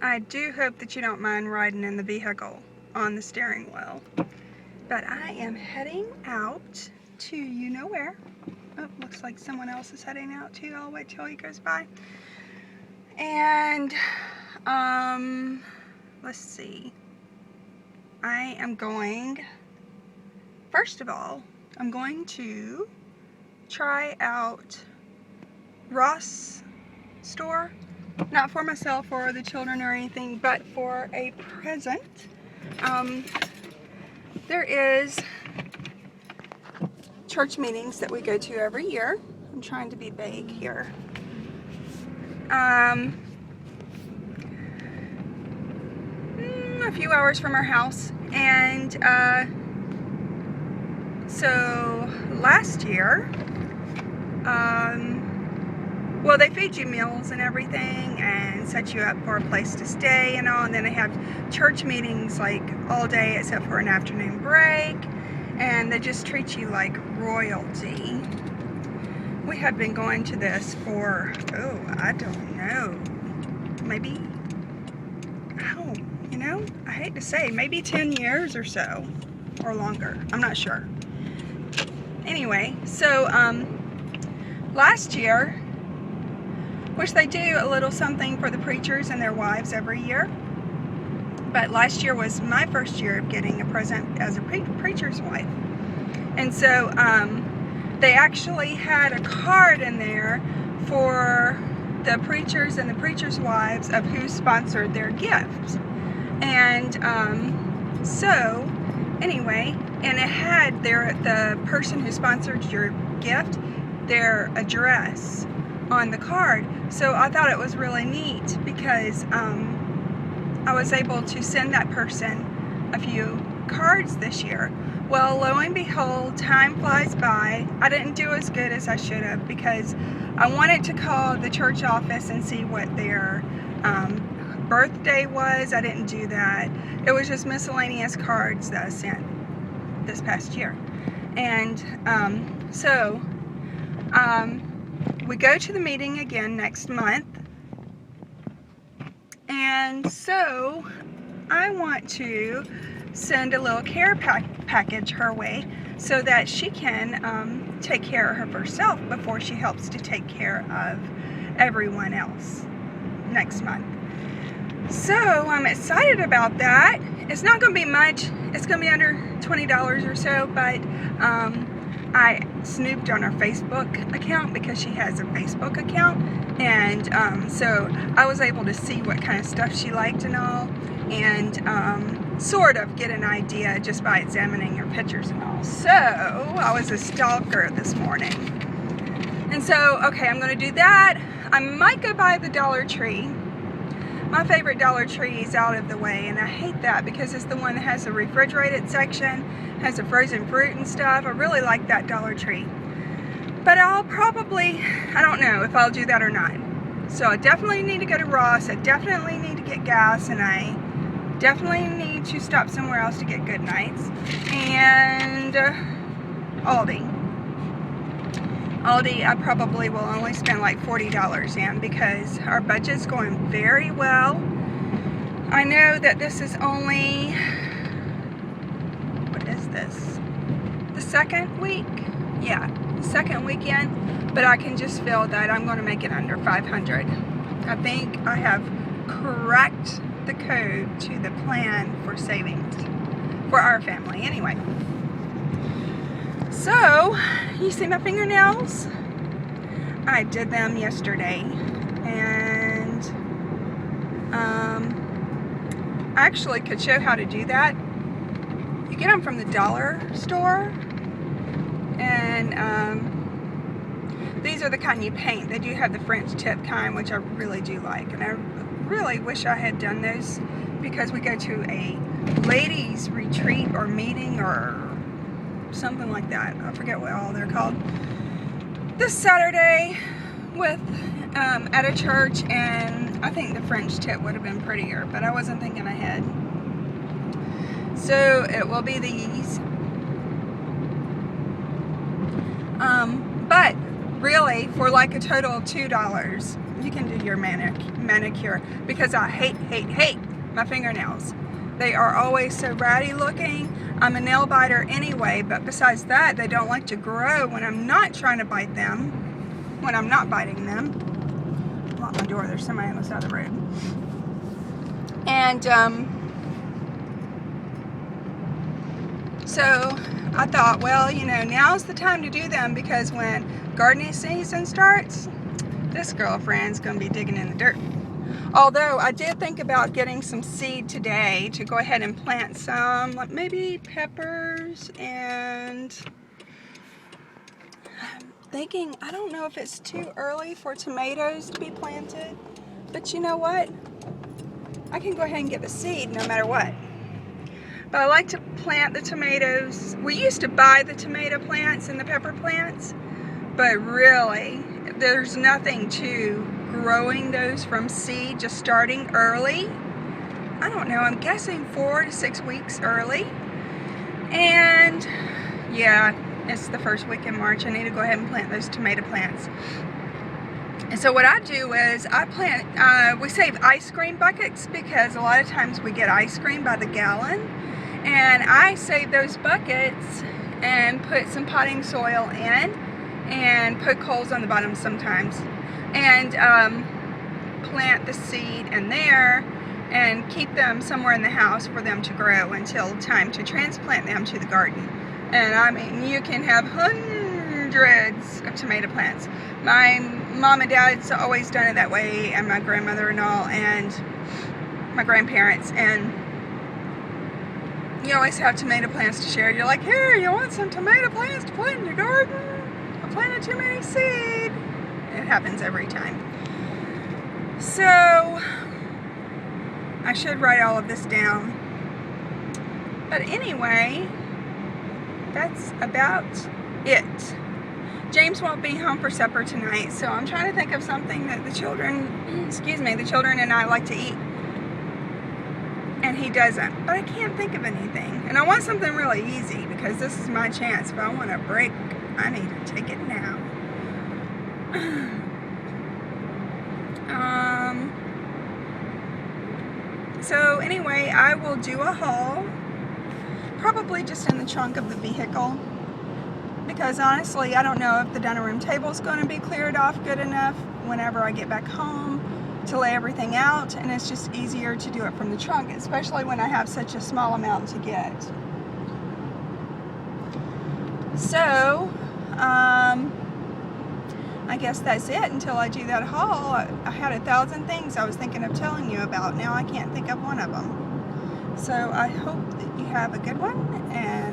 I do hope that you don't mind riding in the vehicle on the steering wheel. But I am heading out to you know where. Oh, looks like someone else is heading out too. I'll wait till he goes by. And, let's see. I am going, first of all, I'm going to try out Ross store. Not for myself or the children or anything, but for a present. There is church meetings that we go to every year. I'm trying to be vague here. A few hours from our house, and so last year, well, they feed you meals and everything and set you up for a place to stay and all, and then they have church meetings like all day except for an afternoon break, and they just treat you like royalty. We have been going to this for, oh, I don't know, maybe, oh, you know, I hate to say, maybe 10 years or so, or longer, I'm not sure. Anyway, so last year, which they do a little something for the preachers and their wives every year, but last year was my first year of getting a present as a preacher's wife. And so they actually had a card in there for the preachers and the preachers' wives of who sponsored their gifts. And so anyway, and it had the person who sponsored your gift, their address on the card. So I thought it was really neat because I was able to send that person a few cards this year. Well, lo and behold, time flies by. I didn't do as good as I should have because I wanted to call the church office and see what their birthday was. I didn't do that. It was just miscellaneous cards that I sent this past year. And we go to the meeting again next month, and so I want to send a little care package her way so that she can take care of herself before she helps to take care of everyone else next month. So I'm excited about that. It's not going to be much. It's going to be under $20 or so, but I snooped on her Facebook account because she has a Facebook account, and so I was able to see what kind of stuff she liked and all, and sort of get an idea just by examining her pictures and all. So I was a stalker this morning, and so okay, I'm going to do that. I might go by the Dollar Tree. My favorite Dollar Tree is out of the way, and I hate that because it's the one that has the refrigerated section, has the frozen fruit and stuff. I really like that Dollar Tree. But I'll probably, I don't know if I'll do that or not. So I definitely need to go to Ross, I definitely need to get gas, and I definitely need to stop somewhere else to get Good Nights. And Aldi, I probably will only spend like $40 in because our budget's going very well. I know that this is only, what is this? The second week? Yeah, the second weekend, but I can just feel that I'm going to make it under 500. I think I have cracked the code to the plan for savings for our family anyway. So, you see my fingernails? I did them yesterday, and I actually could show how to do that. You get them from the dollar store, and these are the kind you paint. They do have the French tip kind, which I really do like, and I really wish I had done those because we go to a ladies retreat or meeting or something like that. I forget what all they're called. This Saturday with at a church, and I think the French tip would have been prettier, but I wasn't thinking ahead. So it will be these. But really, for like a total of $2, you can do your manicure, because I hate my fingernails. They are always so ratty looking. I'm a nail biter anyway, but besides that, they don't like to grow when I'm not trying to bite them, when I'm not biting them. Lock my door, there's somebody on the side of the road. And so I thought, well, you know, now's the time to do them, because when gardening season starts, this girlfriend's gonna be digging in the dirt. Although I did think about getting some seed today to go ahead and plant some, like maybe peppers, and I'm thinking, I don't know if it's too early for tomatoes to be planted, but you know what? I can go ahead and get the seed no matter what. But I like to plant the tomatoes. We used to buy the tomato plants and the pepper plants, but really, there's nothing to growing those from seed, just starting early. I don't know, I'm guessing 4 to 6 weeks early. And yeah, it's the first week in March. I need to go ahead and plant those tomato plants. And so what I do is I plant, we save ice cream buckets, because a lot of times we get ice cream by the gallon. And I save those buckets and put some potting soil in and put coals on the bottom sometimes. And plant the seed in there and keep them somewhere in the house for them to grow until time to transplant them to the garden. And I mean, you can have hundreds of tomato plants. My mom and dad's always done it that way, and my grandmother and all, and my grandparents. And you always have tomato plants to share. You're like, here, you want some tomato plants to plant in your garden? I planted too many seed. It happens every time. So I should write all of this down. But anyway, that's about it. James won't be home for supper tonight, so I'm trying to think of something that the children and I like to eat. And he doesn't. But I can't think of anything. And I want something really easy, because this is my chance. If I want a break, I need to take it now. So anyway, I will do a haul, probably just in the trunk of the vehicle, because honestly, I don't know if the dining room table is going to be cleared off good enough whenever I get back home to lay everything out, and it's just easier to do it from the trunk, especially when I have such a small amount to get. So, I guess that's it until I do that haul. I had 1,000 things I was thinking of telling you about. Now I can't think of one of them. So I hope that you have a good one, and